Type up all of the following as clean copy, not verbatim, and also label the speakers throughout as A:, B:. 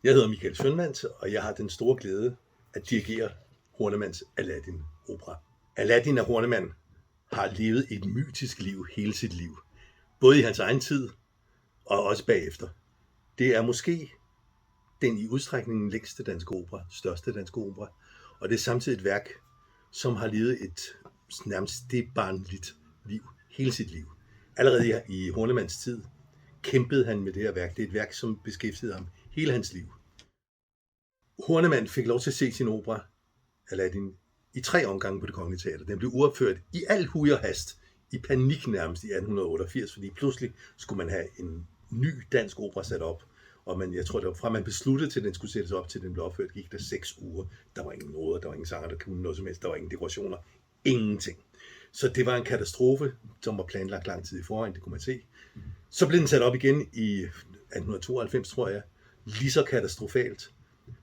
A: Jeg hedder Michael Schønwandt, og jeg har den store glæde at dirigere Hornemanns Aladdin-opera. Aladdin af Hornemann har levet et mytisk liv hele sit liv, både i hans egen tid og også bagefter. Det er måske den i udstrækningen længste danske opera, største danske opera, og det er samtidig et værk, som har levet et nærmest stedbarnligt liv, hele sit liv. Allerede i Hornemanns tid kæmpede han med det her værk. Det er et værk, som beskæftigede ham hele hans liv. Hornemann fik lov til at se sin opera, Aladdin, i 3 omgange på Det Kongelige Teater. Den blev uopført i al huj og hast, i panik nærmest i 1888, fordi pludselig skulle man have en ny dansk opera sat op. Og jeg tror, det var fra man besluttede til, at den skulle sættes op, til den blev opført, gik der 6 uger. Der var ingen noder, der var ingen sanger, der kunne noget som helst, der var ingen dekorationer, ingenting. Så det var en katastrofe, som var planlagt lang tid i forvejen, det kunne man se. Så blev den sat op igen i 1892, tror jeg, lige så katastrofalt.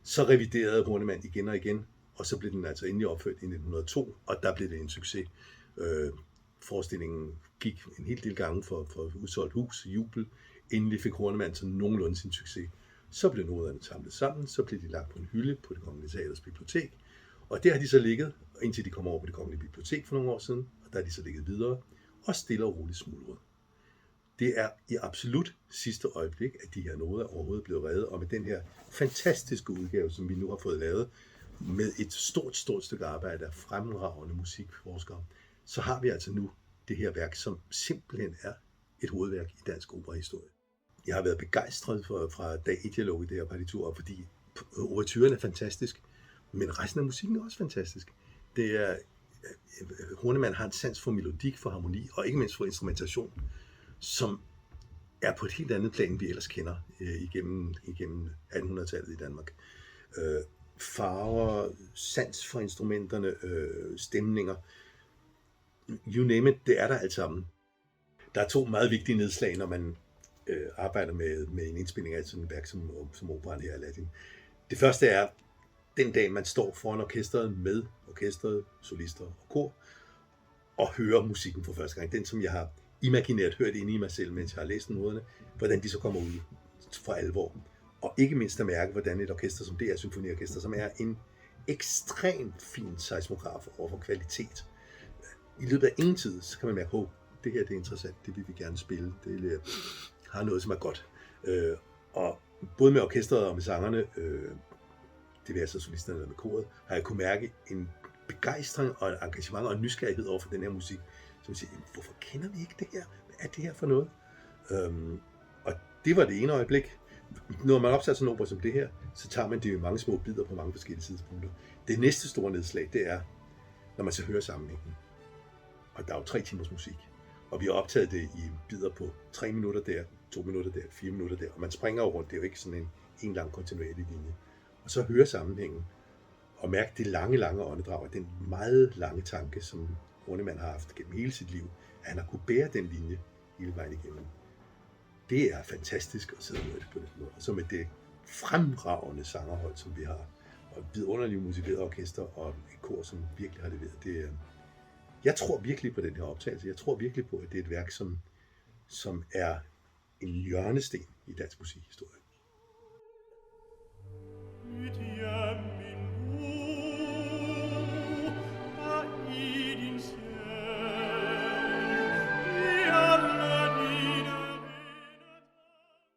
A: Så reviderede Hornemann igen og igen, og så blev den altså endelig opført i 1902, og der blev det en succes. Forestillingen gik en hel del gange for udsolgt hus, jubel. Endelig fik Hornemann så nogenlunde sin succes. Så blev noderne samlet sammen, så blev de lagt på en hylde på Det Kongelige Teaters bibliotek, og der har de så ligget, indtil de kom over på Det Kongelige Bibliotek for nogle år siden, og der har de så ligget videre, og stille og roligt smuldret. Det er i absolut sidste øjeblik, at de her noder overhovedet blev reddet, og med den her fantastiske udgave, som vi nu har fået lavet, med et stort stykke arbejde af fremragende musikforskere, så har vi altså nu det her værk, som simpelthen er et hovedværk i dansk operahistorie. Jeg har været begejstret fra dag 1, jeg lå i det her partitur, fordi ouverturen er fantastisk, men resten af musikken er også fantastisk. Det er, Hornemann har en sans for melodik, for harmoni, og ikke mindst for instrumentation, som er på et helt andet plan, end vi ellers kender igennem 1800-tallet i Danmark. Farver, sans for instrumenterne, stemninger, you name it, det er der alt sammen. Der er 2 meget vigtige nedslag, når man arbejder med en indspilning af sådan et værk som operaen her, Aladdin. Det første er, den dag man står foran orkestret med orkestret, solister og kor, og hører musikken for første gang. Den, som jeg har imaginært hørt inde i mig selv, mens jeg har læst noderne, hvordan de så kommer ud for alvor. Og ikke mindst at mærke, hvordan et orkester som DR Symfoniorkester, som er en ekstremt fin seismograf over for kvalitet. I løbet af ingen tid, så kan man mærke, det her det er interessant, det vil vi gerne spille, det har noget, som er godt. Og både med orkestret og med sangerne, det vil altså solisterne eller med koret, har jeg kunne mærke en begejstring og en engagement og en nysgerrighed over for den her musik, som siger, hvorfor kender vi ikke det her? Hvad er det her for noget? Og det var det ene øjeblik. Når man opsætter sådan en opera som det her, så tager man det i mange små bidder på mange forskellige tidspunkter. Det næste store nedslag, det er, når man så hører sammenhængen. Og der er jo 3 timers musik. Og vi har optaget det i bidder på 3 minutter der, 2 minutter der, 4 minutter der. Og man springer jo rundt, det er jo ikke sådan en lang kontinuerlig linje. Og så høre sammenhængen, og mærke det lange åndedrag, og den meget lange tanke, som Hornemann har haft gennem hele sit liv, at han har kunne bære den linje hele vejen igennem. Det er fantastisk at sidde med på den måde. Og så med det fremragende sangerhold, som vi har, og vidunderligt motiveret orkester, og et kor, som virkelig har leveret. Jeg tror virkelig på den her optagelse. Jeg tror virkelig på, at det er et værk, som er en hjørnesten i dansk musikhistorie.